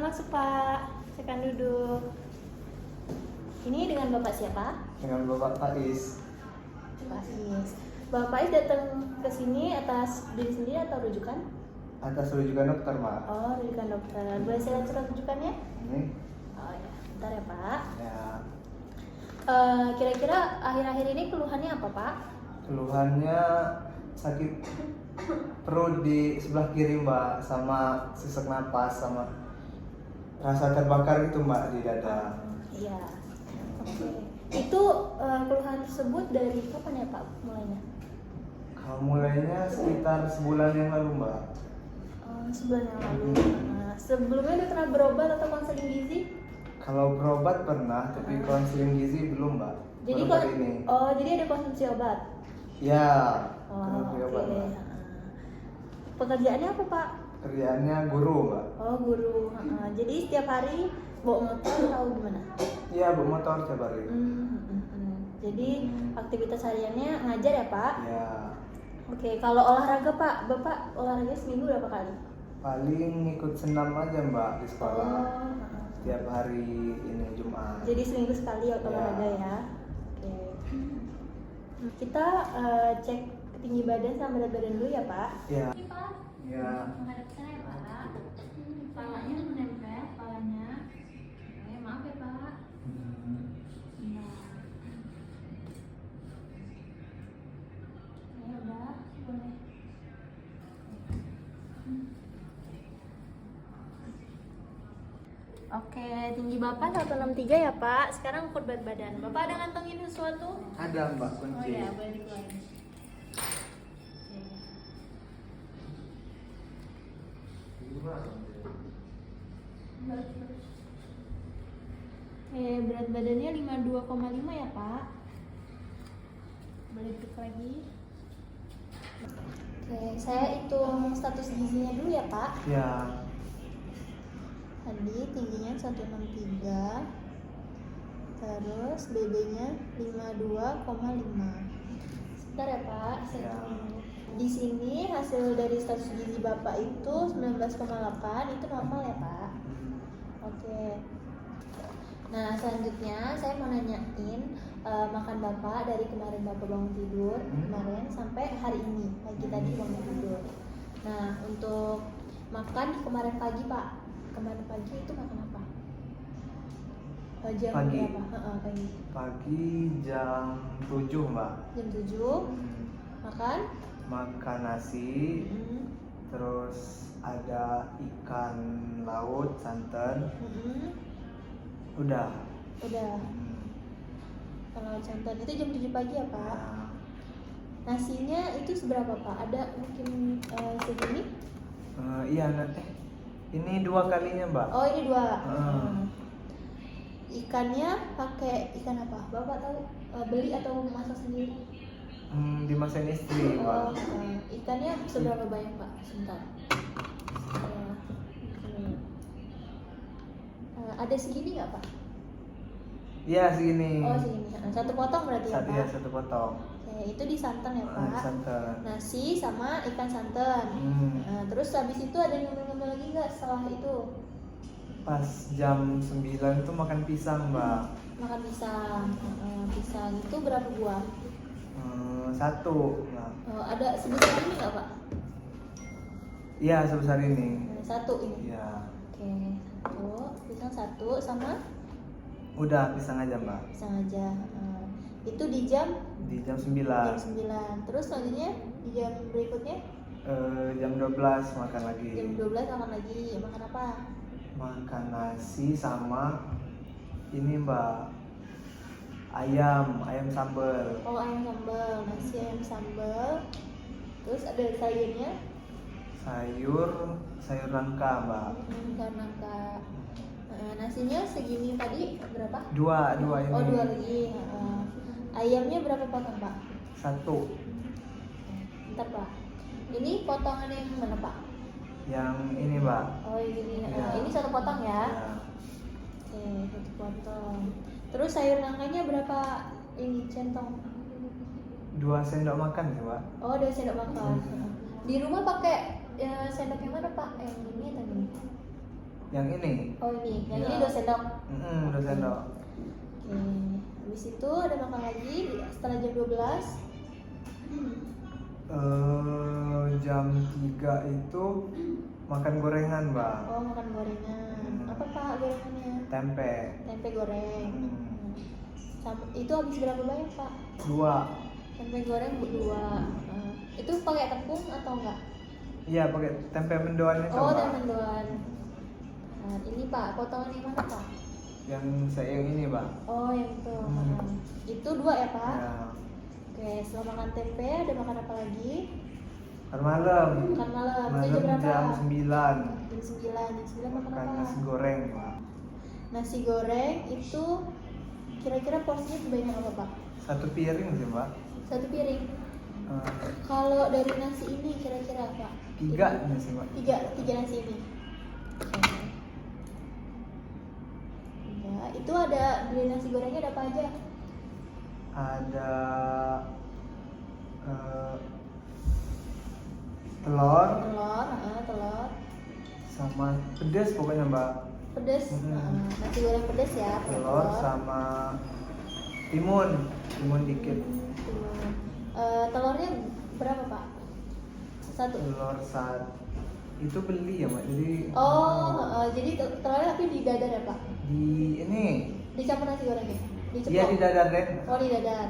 masuk Pak. Silakan duduk. Ini dengan Bapak siapa? Dengan Bapak Faiz. Pak Is. Bapak Is datang ke sini atas diri sendiri atau rujukan? Atas rujukan dokter, Pak. Oh, rujukan dokter. Boleh saya lihat surat rujukannya? Ini Oh ya, bentar ya Pak. ya Kira-kira akhir-akhir ini keluhannya apa Pak? keluhannya sakit perut di sebelah kiri, Mbak, sama sesak napas sama rasa terbakar itu, Mbak, di dada. Iya. Oke. Itu keluhan tersebut dari kapan ya Pak mulainya? Kalau mulainya sekitar sebulan yang lalu, Mbak. Sebulan yang lalu. Nah, sebelumnya udah pernah berobat atau konseling gizi? Kalau berobat pernah, tapi konseling gizi belum, Mbak. Jadi Baru kali ini. oh jadi ada konsumsi obat. Ya, Oh, terus berobat, oke. Mbak. Pekerjaannya apa Pak? Kerjaannya guru, Mbak. Oh guru. Jadi setiap hari bawa motor atau gimana? Iya, bawa motor tiap hari. Jadi aktivitas hariannya ngajar ya Pak? Ya, Oke, kalau olahraga Pak, Bapak olahraga seminggu berapa kali? paling ikut senam aja, Mbak, di sekolah. Oh, Tiap hari ini Jumat. jadi seminggu sekali ya olahraga ya. Oke. Kita cek tinggi badan sama berat badan dulu ya Pak. Ya. Ini Pak. Ya. Menghadap sana ya Pak. Kepalanya menempel, kepalanya. Maaf ya Pak. Nah. Ya udah, boleh. Oke, tinggi Bapak 163 ya Pak. Sekarang ukur berat badan. Bapak ada ngantongin sesuatu? Ada, Mbak, Oh kunci. ya, boleh dikeluarin. Berat badannya 52,5 ya Pak. Boleh duduk lagi. Oke, saya hitung status gizinya dulu ya Pak. Ya. Tadi tingginya 163. Terus BB-nya 52,5. Sebentar ya Pak, saya Ya. hitung dulu. Di sini hasil dari status gizi Bapak itu 19,8, itu normal ya Pak. Oke. Nah, selanjutnya saya mau nanyain makan Bapak dari kemarin Bapak bangun tidur kemarin sampai hari ini pagi tadi bangun tidur. Nah, untuk makan kemarin pagi Pak, kemarin pagi itu makan apa? Jam Pagi. berapa? Pagi. Pagi jam 7, Mbak. Jam 7 makan? Makan nasi, Mm-mm. terus ada ikan laut, santan. Mm-mm. Udah. Udah. Kalau santan itu jam 7 pagi ya Pak? Ya. Nasinya itu seberapa Pak? Ada mungkin segini? Iya, ini 2 kalinya, Mbak. Oh ini 2. Ikannya pakai ikan apa? Bapak tahu beli atau masak sendiri? Dimasakin istri, Mbak. Ikannya seberapa banyak Pak? Sebentar. Ada segini nggak Pak? Iya, segini. Oh segini. Satu potong berarti ya Satu Pak? ya, satu potong. Oke, itu di santan ya Pak? Santan. Nasi sama ikan santan. Terus habis itu ada nyemil-nyemil lagi nggak setelah itu? Pas jam 9 itu makan pisang, Mbak. Makan pisang. Pisang itu berapa buah? 1, Mbak. Ada sebesar ini nggak Pak? Iya, sebesar ini. 1 ini. Iya. Oke, 1 pisang 1 sama Udah, pisang aja, Mbak. pisang aja. Itu di jam Di jam jam 9. 9. Terus selanjutnya di jam berikutnya Jam 12 makan lagi. jam 12 makan lagi. Makan apa? Makan nasi sama ini, Mbak. Ayam sambal. Oh ayam sambal, nasi ayam sambal. Terus ada sayurnya? Sayur nangka, Mbak. Karena nasinya segini tadi berapa? 2 ini. Oh 2 lagi. Ayamnya berapa potong Pak? 1. Bentar Pak. Ini potongan yang mana Pak? Yang ini, Mbak. Oh ini. Ya. Ini 1 potong ya? Ya. Oke, 1 potong. Terus sayur nangkanya berapa ini centong? 2 sendok makan ya, Mbak. Oh 2 sendok makan. Di rumah pakai sendok yang mana Pak? Yang ini atau ini? Yang ini. Oh ini, yang Ya. ini 2 sendok. 2 sendok. Oke, habis itu ada makan lagi setelah jam 12. Jam 3 itu makan gorengan, Mbak. Oh makan gorengan. Apa Pak gorengannya? Tempe. Tempe goreng. Itu habis berapa banyak Pak? 2. Tempe goreng 2. Itu pakai tepung atau enggak? Iya, pakai tempe mendoan itu, Oh, Mbak. tempe mendoan. Nah, ini Pak, potongan yang mana Pak? Yang saya yang ini, Mbak. Oh, yang itu. Itu 2 ya Pak? Ya. Oke, setelah makan tempe ada makan apa lagi? Makan malam. Makan malam. Itu Malam jam berapa? jam 9. Jam 9. Jam 9 makan Makan apa? nasi goreng, Pak. Nasi goreng itu kira-kira porsinya sebanyak apa Pak? 1 piring sih, Mbak. 1 piring. Eh, Kalau dari nasi ini kira-kira Pak? 3 ini sih, Mbak. 3 nasi ini. Oke. 3. Itu ada dari nasi gorengnya ada apa aja? Ada telur Telur. sama pedas pokoknya, Mbak. Pedas. Nasi goreng pedas ya. pakai Telur sama timun dikit. Timun. Telurnya berapa Pak? 1. Telur itu beli ya, Mbak. Jadi Jadi telurnya tapi di dadar ya Pak? di ini Dicampur nasi gorengnya? Diceplok? iya di dadar deh. Oh di dadar.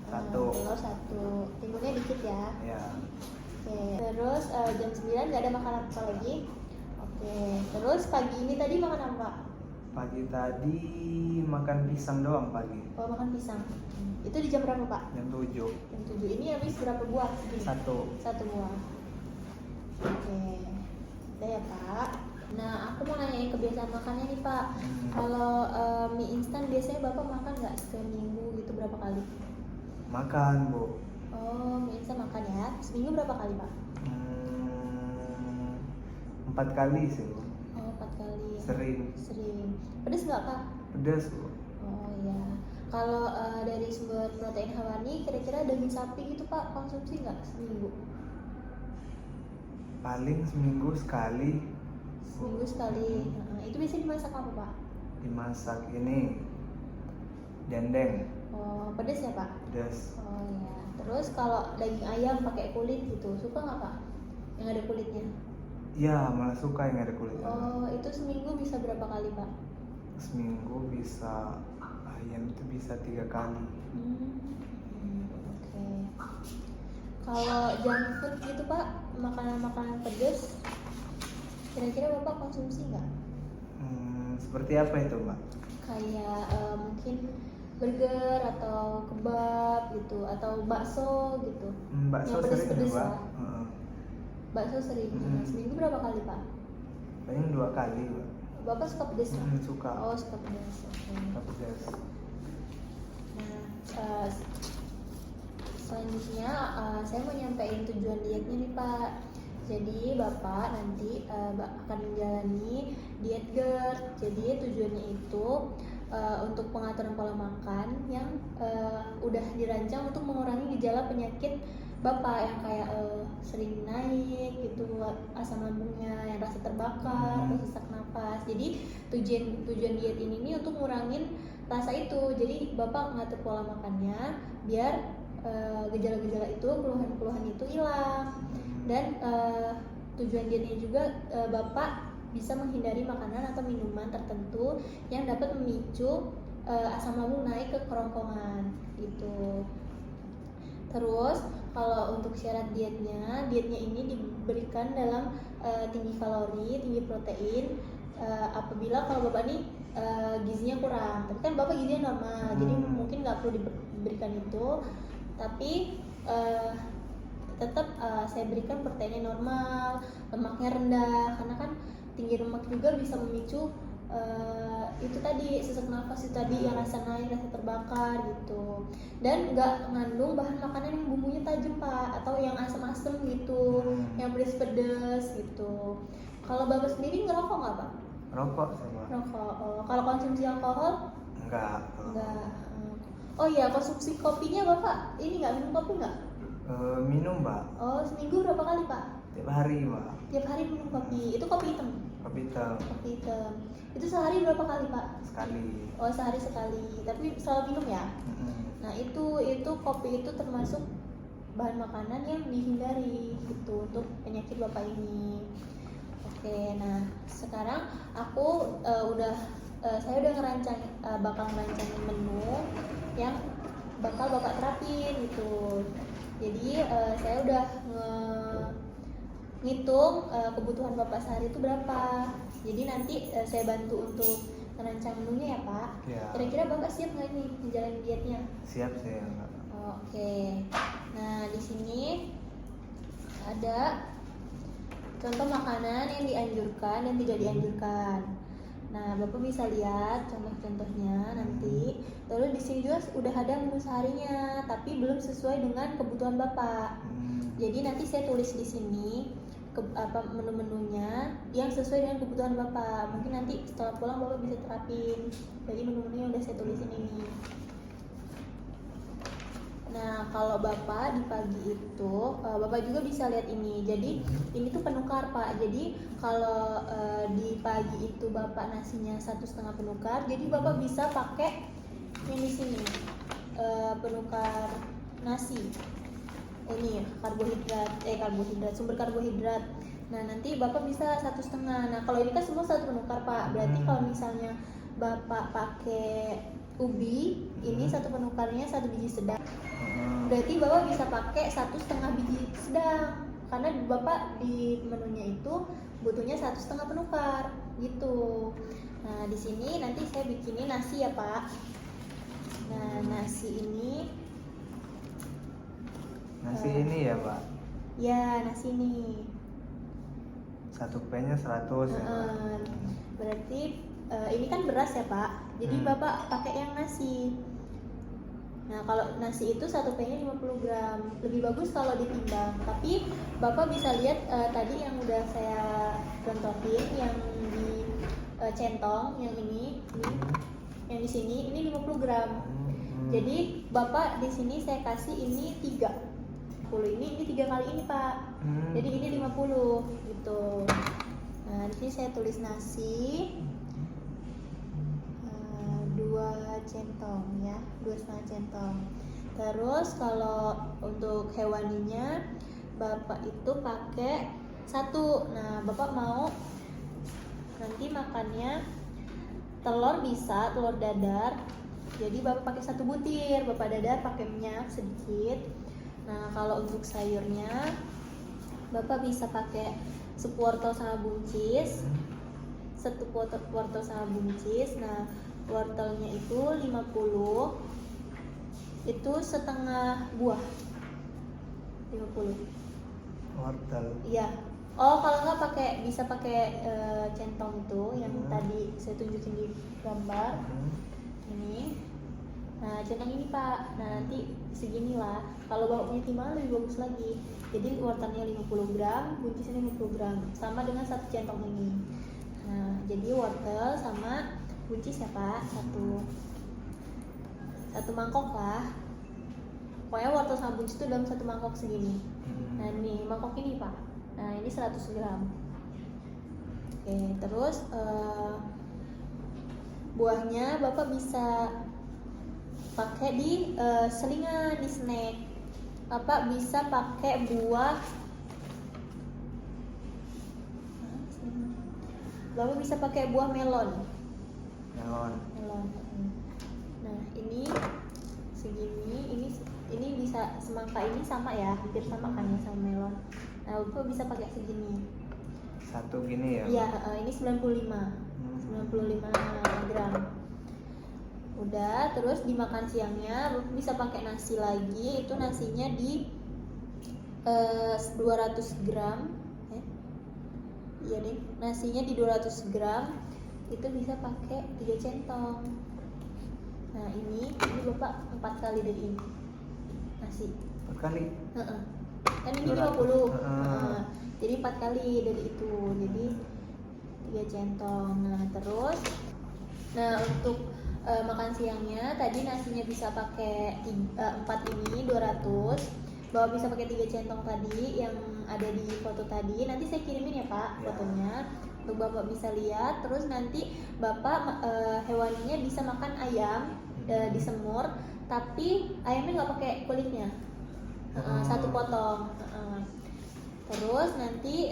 1. Telur 1. Timunnya dikit ya. Ya. Oke. Terus jam 9 nggak ada makanan apa lagi? Oke. Terus pagi ini tadi makan apa? Pagi tadi makan pisang doang pagi. Oh makan pisang. Itu di jam berapa Pak? Jam 7. Jam 7. Ini habis berapa buah? Segini? 1. 1 buah. Oke. Udah ya Pak. Nah aku mau nanyain kebiasaan makannya nih Pak. Kalau mie instan biasanya Bapak makan nggak seminggu gitu berapa kali? Makan, Bu. Oh mie instan makan ya. Seminggu berapa kali Pak? 4 kali sih, Bu. Oh 4 kali. Sering. Pedes nggak Kak? Pedas, Bu. Oh iya. Kalau dari sumber protein hewani, kira-kira daging sapi itu Pak konsumsi nggak seminggu? Paling seminggu sekali. Seminggu sekali. Itu biasanya dimasak apa Pak? Dimasak ini dendeng. Oh pedes ya Pak? Pedas. Oh iya. Terus kalau daging ayam pakai kulit gitu, suka nggak Pak? Yang ada kulitnya? Ya, malah suka yang ada kulitnya. Oh itu seminggu bisa berapa kali Pak? Seminggu bisa ayam itu bisa 3 kali. Oke. Kalau junk food gitu Pak, makanan-makanan pedas, kira-kira Bapak konsumsi nggak? Seperti apa itu, Mbak? Kayak mungkin burger atau kebab gitu, atau bakso gitu. Bakso Yang sering ya, pedes-pedes Mbak. lah. Bakso sering. Seminggu berapa kali Pak? Paling 2 kali, Mbak. Bapak suka pedes nggak? Suka. Oh suka pedes. Oke. Suka pedas. Nah, selanjutnya saya mau nyampein tujuan dietnya nih Pak. Jadi Bapak nanti akan menjalani diet GERD. Jadi tujuannya itu untuk pengaturan pola makan yang udah dirancang untuk mengurangi gejala penyakit Bapak yang kayak sering naik gitu, asam lambungnya, yang rasa terbakar, atau sesak napas. Jadi tujuan diet ini nih untuk ngurangin rasa itu. Jadi Bapak ngatur pola makannya biar gejala-gejala itu, keluhan-keluhan itu hilang. Dan tujuan dietnya juga Bapak bisa menghindari makanan atau minuman tertentu yang dapat memicu asam lambung naik ke kerongkongan gitu. Terus kalau untuk syarat dietnya ini diberikan dalam tinggi kalori, tinggi protein. Apabila kalau Bapak nih gizinya kurang, tapi kan Bapak gizinya normal, jadi mungkin nggak perlu diberikan itu. Tapi tetap saya berikan proteinnya normal, lemaknya rendah, karena kan tinggi lemak juga bisa memicu itu tadi sesak nafas itu tadi yang rasa naik, rasa terbakar gitu. Dan nggak mengandung bahan makanan yang bumbunya tajam Pak, atau yang asam-asam gitu, yang pedes-pedes gitu. Kalau Bapak sendiri ngerokok nggak Pak? Rokok sama. Rokok. Kalau konsumsi alkohol? Enggak. Oh iya, konsumsi kopinya Bapak ini nggak minum kopi nggak? Minum, Mbak. Oh seminggu berapa kali Pak? Tiap hari, Mbak. Tiap hari minum kopi. Itu kopi hitam? kopi hitam Kopi hitam. Itu sehari berapa kali Pak? sekali. Oh sehari sekali. Tapi selalu minum ya? Nah itu kopi itu termasuk bahan makanan yang dihindari gitu untuk penyakit Bapak ini. Oke, nah sekarang aku saya udah bakal ngerancangin menu yang bakal Bapak terapin gitu. Jadi saya udah ngitung kebutuhan Bapak sehari itu berapa. Jadi nanti saya bantu untuk merancang menunya ya Pak. Ya. Kira-kira Bapak siap nggak nih menjalani dietnya? Siap saya. Oke. Nah di sini ada contoh makanan yang dianjurkan dan tidak dianjurkan. Nah, Bapak bisa lihat contoh-contohnya nanti. Terus di sini juga udah ada menu seharinya, tapi belum sesuai dengan kebutuhan Bapak. Jadi nanti saya tulis di sini menu-menunya yang sesuai dengan kebutuhan Bapak. Mungkin nanti setelah pulang Bapak bisa terapin. Jadi menu-menu yang udah saya tulisin ini. Nah, kalau Bapak di pagi itu, Bapak juga bisa lihat ini. Jadi ini tuh penukar Pak. Jadi kalau di pagi itu Bapak nasinya 1,5 penukar, jadi Bapak bisa pakai yang di sini penukar nasi. Ini sumber karbohidrat. Nah nanti Bapak bisa 1,5. Nah kalau ini kan semua 1 penukar Pak. Berarti kalau misalnya Bapak pakai ubi, ini 1 penukarnya 1 biji sedang. Berarti Bapak bisa pakai 1,5 biji sedang, karena Bapak di menunya itu butuhnya 1,5 penukar gitu. Nah di sini nanti saya bikinin nasi ya Pak. Nah nasi ini ya Pak. Ya nasi ini 1 P-nya 100 ya Pak. Berarti ini kan beras ya Pak. Jadi Bapak pakai yang nasi. Nah kalau nasi itu 1 P-nya 50 gram. Lebih bagus kalau ditimbang. Tapi Bapak bisa lihat tadi yang udah saya contohin, yang di centong, yang ini, yang di sini ini 50 gram. Jadi Bapak di sini saya kasih ini 3. Ini 3 kali ini Pak. Jadi ini 50 gitu. Nah di sini saya tulis nasi 2 centong ya, 2,5 centong. Terus kalau untuk hewaninya Bapak itu pakai 1. Nah Bapak mau nanti makannya telur, bisa telur dadar. Jadi Bapak pakai 1 butir, Bapak dadar pakai minyak sedikit. Nah kalau untuk sayurnya Bapak bisa pakai wortel sama buncis, 1 wortel sama buncis. Nah wortelnya itu 50, itu setengah buah 50 wortel. Iya. Oh kalau nggak bisa pakai centong itu yang tadi saya tunjukin di gambar ini. Nah centong ini Pak. Nah nanti seginilah. Kalau Bapak punya timbangan lebih bagus lagi. Jadi wortelnya 50 gram, buncisnya 50 gram, sama dengan 1 centong ini. Nah jadi wortel sama buncis ya Pak, satu mangkok lah. Pokoknya wortel sama buncis itu dalam 1 mangkok segini. Nah ini mangkok ini Pak. Nah ini 100 gram. Oke, terus buahnya Bapak bisa pakai di selingan, di snack. Bapak bisa pakai buah. Bapak bisa pakai buah melon. Nah ini segini, ini bisa semangka ini sama ya, hampir sama kan ya sama melon. Nah Bapak bisa pakai segini. 1 gini ya? Iya, ini 95 gram. Udah, terus dimakan siangnya Bapak bisa pakai nasi lagi. Itu nasinya di 200 gram. Iya deh, nasinya di 200 gram. Itu bisa pakai 3 centong. Nah ini Bapak 4 kali dari ini nasi. 4 kali? Kan ini 50. Jadi 4 kali dari itu. Jadi 3 centong. Nah terus, untuk makan siangnya tadi nasinya bisa pakai 4 ini 200. Bapak bisa pakai 3 centong tadi yang ada di foto tadi. Nanti saya kirimin ya Pak fotonya. untuk bapak bisa lihat. Terus nanti bapak hewaninya bisa makan ayam disemur, tapi ayamnya nggak pakai kulitnya, satu potong. Terus nanti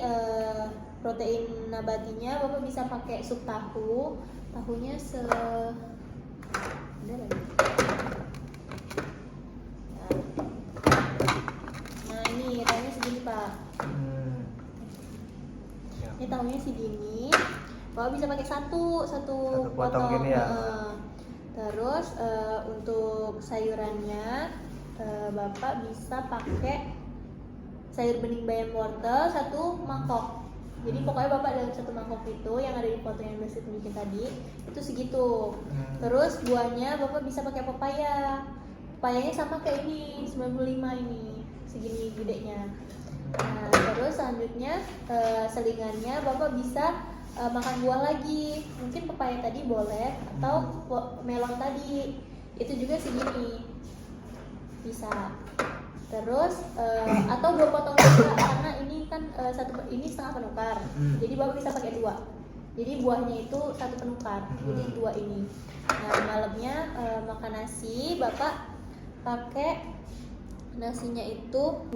protein nabatinya bapak bisa pakai sup tahu, tahunya ada lagi. Nah ini tahunya segini pak. Ini tahunya segini, bapak bisa pakai satu potong gini ya. Terus untuk sayurannya bapak bisa pakai sayur bening bayam wortel 1 mangkok. Jadi pokoknya bapak dalam 1 mangkok itu yang ada di foto yang udah saya tunjukin tadi itu segitu. Terus buahnya bapak bisa pakai pepaya. Pepayanya sama kayak ini 95 ini, segini gedenya. Nah, terus selanjutnya selingannya bapak bisa makan buah lagi. Mungkin pepaya tadi boleh atau melon tadi. Itu juga segini. Bisa. Terus atau 2 potong juga karena ini kan ini setengah penukar. Jadi bapak bisa pakai 2. Jadi buahnya itu 1 penukar. Jadi 2 ini. Nah, malamnya makan nasi, bapak pakai nasinya itu 2.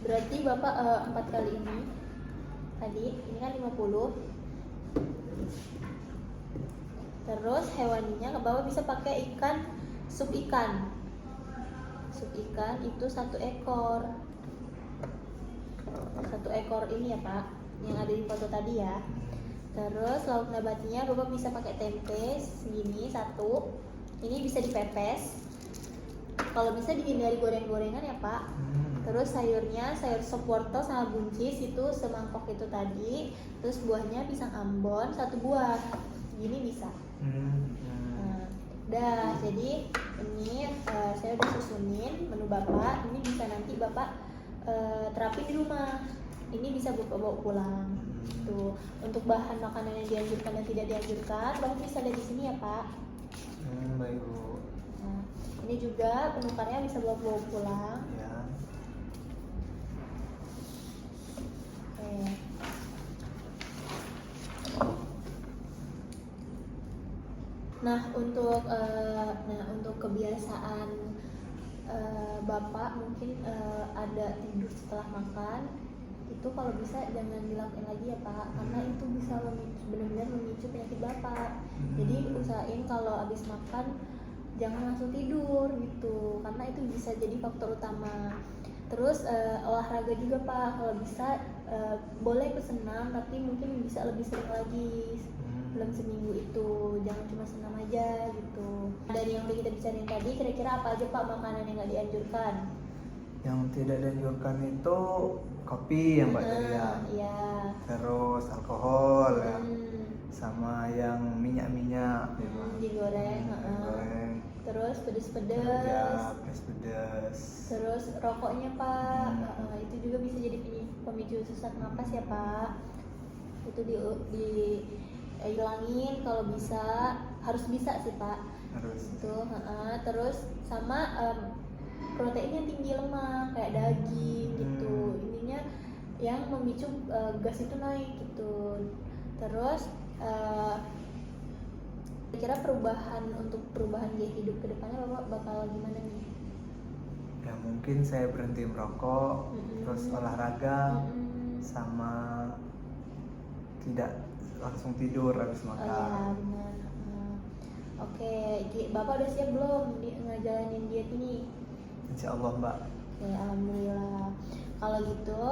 Berarti bapak 4 kali ini. Tadi ini kan 50. Terus hewaninya bapak bisa pakai sup ikan. Sup ikan itu 1 ekor. 1 ekor ini ya pak, yang ada di foto tadi ya. Terus lauk nabatinya bapak bisa pakai tempe segini 1. Ini bisa dipepes. Kalau bisa dihindari goreng-gorengan ya pak. Terus sayurnya sayur sop wortel sama buncis itu semangkok itu tadi. Terus buahnya pisang ambon 1 buah. Gini bisa. Nah, jadi ini saya udah susunin menu bapak. Ini bisa nanti bapak terapin di rumah. Ini bisa bapak bawa pulang. Tuh, untuk bahan makanan yang dianjurkan dan tidak dianjurkan, bapak bisa lihat di sini ya pak. Baik bu. Nah, ini juga penukarnya bisa bawa pulang. Ya. Nah untuk kebiasaan bapak mungkin ada tidur setelah makan itu kalau bisa jangan dilakukan lagi ya pak, karena itu bisa benar-benar memicu penyakit bapak. Jadi usahain kalau habis makan jangan langsung tidur gitu, karena itu bisa jadi faktor utama. Terus olahraga juga pak, kalau bisa boleh bersenam tapi mungkin bisa lebih sering lagi dalam seminggu itu, jangan cuma senam aja gitu. Dari yang udah kita bicarain tadi, kira-kira apa aja pak makanan yang nggak dianjurkan? Yang tidak dianjurkan itu kopi yang mbak tadi ya. Iya. Terus alkohol ya, sama yang minyak-minyak digoreng. Terus pedes-pedes. Ya, pedes-pedes. Terus rokoknya pak, itu juga bisa jadi pemicu sesak napas ya pak. Itu hilangin kalau bisa, harus bisa sih pak. Harus. Itu, terus sama protein yang tinggi lemak kayak daging gitu. Ininya yang memicu gas itu naik gitu. Terus kira perubahan gaya hidup ke depannya bapak bakal gimana nih? Ya mungkin saya berhenti merokok, terus olahraga, sama tidak langsung tidur habis makan. Oh iya benar. Oke, bapak udah siap belum ngejalanin diet ini? Insya Allah mbak. Oke, alhamdulillah. Kalau gitu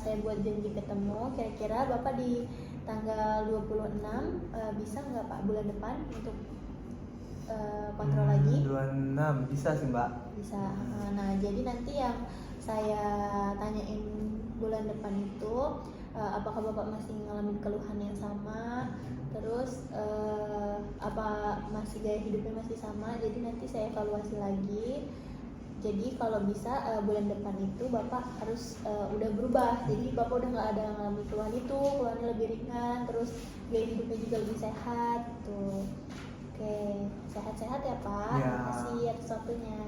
saya buat janji ketemu. Kira-kira bapak di tanggal 26 bisa nggak pak bulan depan untuk kontrol lagi? 26 bisa sih mbak. Bisa. Nah jadi nanti yang saya tanyain bulan depan itu apakah bapak masih ngalamin keluhan yang sama, terus apa masih gaya hidupnya masih sama. Jadi nanti saya evaluasi lagi. Jadi kalau bisa bulan depan itu bapak harus udah berubah. Jadi bapak udah nggak ada ngalamin keluhan itu, keluhannya lebih ringan, terus gaya hidupnya juga lebih sehat tuh. Oke, sehat-sehat ya pak. Ya. Terima kasih atas waktunya.